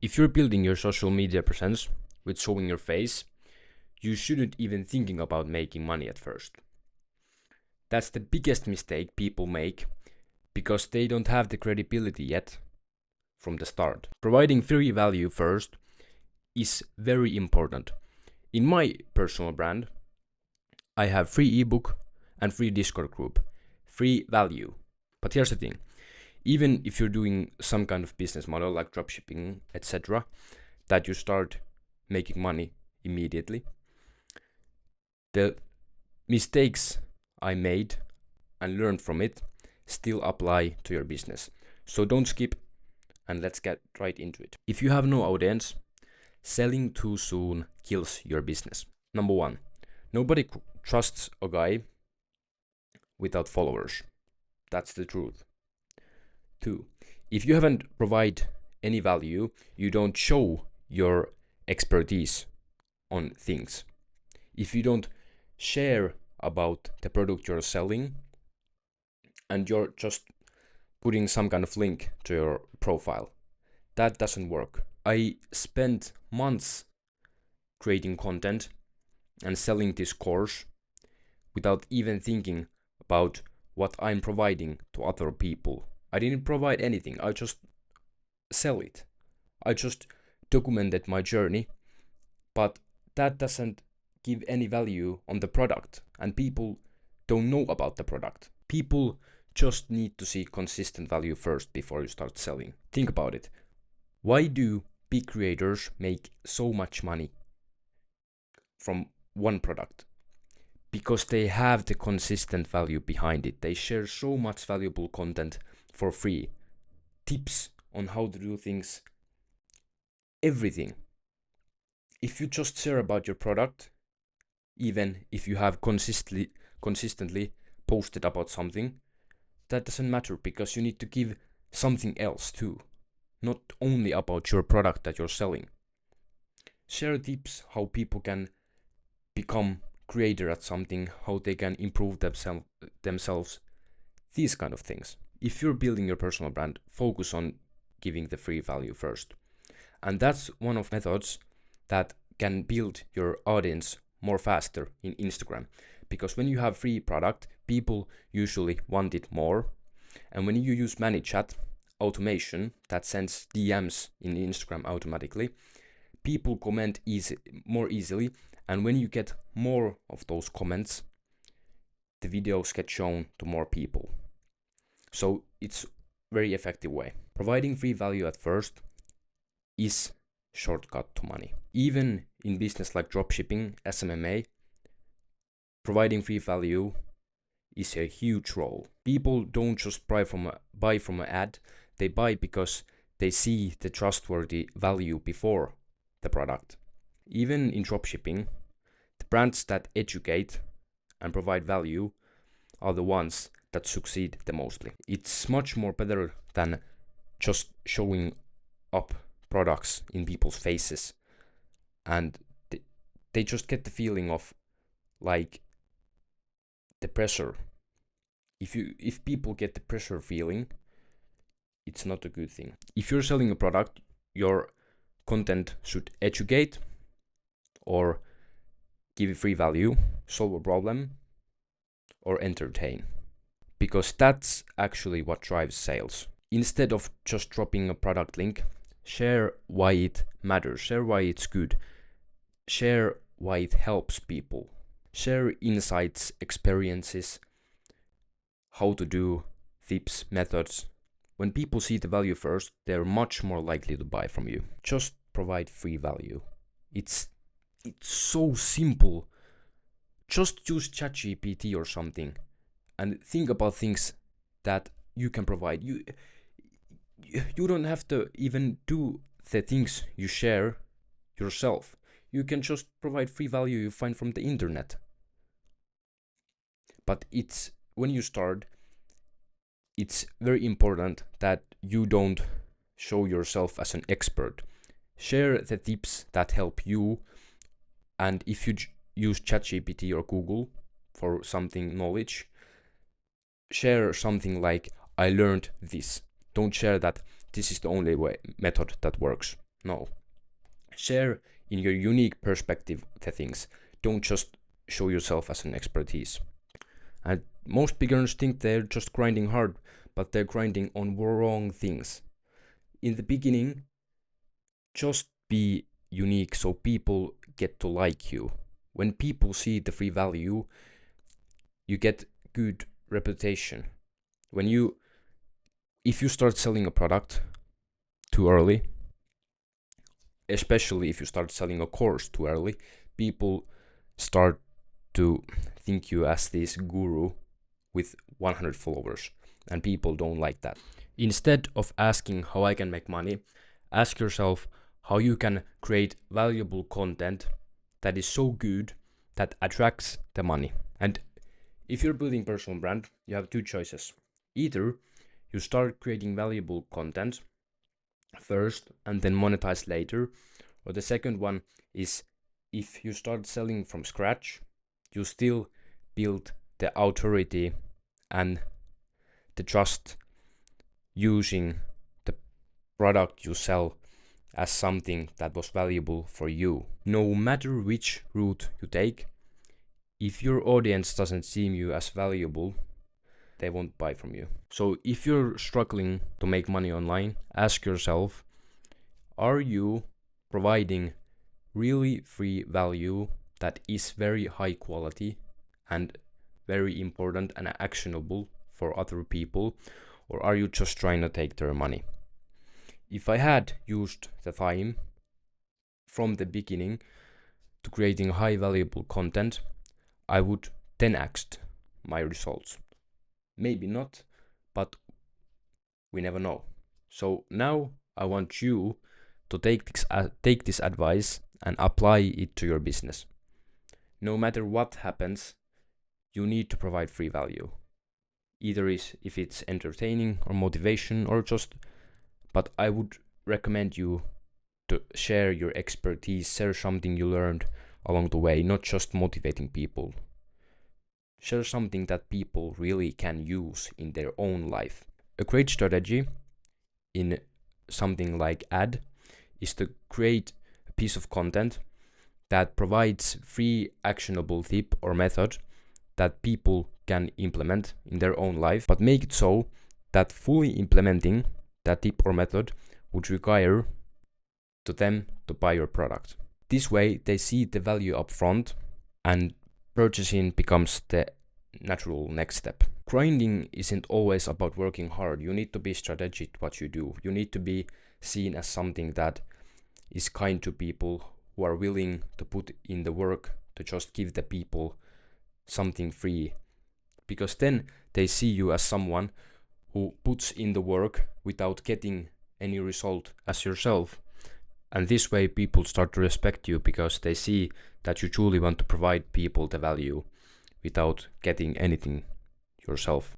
If you're building your social media presence with showing your face, you shouldn't even thinking about making money at first. That's the biggest mistake people make because they don't have the credibility yet from the start. Providing free value first is very important. In my personal brand, I have free ebook and free Discord group, free value. But here's the thing, even if you're doing some kind of business model like dropshipping, etc., that you start making money immediately, the mistakes I made and learned from it still apply to your business. So don't skip and let's get right into it. If you have no audience, selling too soon kills your business. Number one, nobody trusts a guy without followers. That's the truth. Two, if you haven't provided any value, you don't show your expertise on things. If you don't share about the product you're selling and you're just putting some kind of link to your profile, that doesn't work. I spent months creating content and selling this course without even thinking about what I'm providing to other people. I didn't provide anything, I just sell it. I just documented my journey, but that doesn't give any value on the product, and people don't know about the product. People just need to see consistent value first before you start selling. Think about it. Why do big creators make so much money from one product? Because they have the consistent value behind it. They share so much valuable content for free. Tips on how to do things, everything. If you just share about your product, even if you have consistently posted about something, that doesn't matter because you need to give something else too. Not only about your product that you're selling. Share tips how people can become creator at something, how they can improve themselves, these kind of things. If you're building your personal brand, focus on giving the free value first. And that's one of methods that can build your audience more faster in Instagram. Because when you have free product, people usually want it more. And when you use ManyChat automation that sends DMs in Instagram automatically, people comment more easily. And when you get more of those comments, the videos get shown to more people. So it's very effective way. Providing free value at first is shortcut to money. Even in business like dropshipping, SMMA, providing free value is a huge role. People don't just buy from an ad, they buy because they see the trustworthy value before the product. Even in dropshipping, the brands that educate and provide value are the ones that succeed the mostly. It's much more better than just showing up products in people's faces, and they just get the feeling of like the pressure. If people get the pressure feeling, it's not a good thing. If you're selling a product, your content should educate or give free value, solve a problem, or entertain. Because that's actually what drives sales. Instead of just dropping a product link, share why it matters, share why it's good, share why it helps people, share insights, experiences, how to do, tips, methods. When people see the value first, they're much more likely to buy from you. Just provide free value. It's so simple. Just use ChatGPT or something and think about things that you can provide. You don't have to even do the things you share yourself. You can just provide free value you find from the internet. But when you start, it's very important that you don't show yourself as an expert. Share the tips that help you, and if you use ChatGPT or Google for something knowledge, share something like, I learned this. Don't share that this is the only method that works. No. Share in your unique perspective the things. Don't just show yourself as an expertise. And most beginners think they're just grinding hard, but they're grinding on wrong things. In the beginning, just be unique so people get to like you. When people see the free value, you get good reputation. If you start selling a product too early, especially if you start selling a course too early, people start to think you as this guru with 100 followers, and people don't like that. Instead of asking how I can make money, ask yourself how you can create valuable content that is so good that attracts the money. And if you're building personal brand, you have two choices. Either you start creating valuable content first and then monetize later, or the second one is if you start selling from scratch, you still build the authority and the trust using the product you sell as something that was valuable for you. No matter which route you take, if your audience doesn't see you as valuable, they won't buy from you. So if you're struggling to make money online, ask yourself, are you providing really free value that is very high quality and very important and actionable for other people, or are you just trying to take their money? If I had used the time from the beginning to creating high valuable content, I would 10x my results. Maybe not, but we never know. So now I want you to take this advice and apply it to your business. No matter what happens, you need to provide free value. Either if it's entertaining or motivation or just, but I would recommend you to share your expertise, share something you learned along the way, not just motivating people. Share something that people really can use in their own life. A great strategy in something like ad is to create a piece of content that provides free actionable tip or method that people can implement in their own life, but make it so that fully implementing that tip or method would require to them to buy your product. This way they see the value up front and purchasing becomes the natural next step. Grinding isn't always about working hard. You need to be strategic what you do. You need to be seen as something that is kind to people who are willing to put in the work to just give the people something free, because then they see you as someone who puts in the work without getting any result as yourself. And this way people start to respect you because they see that you truly want to provide people the value without getting anything yourself.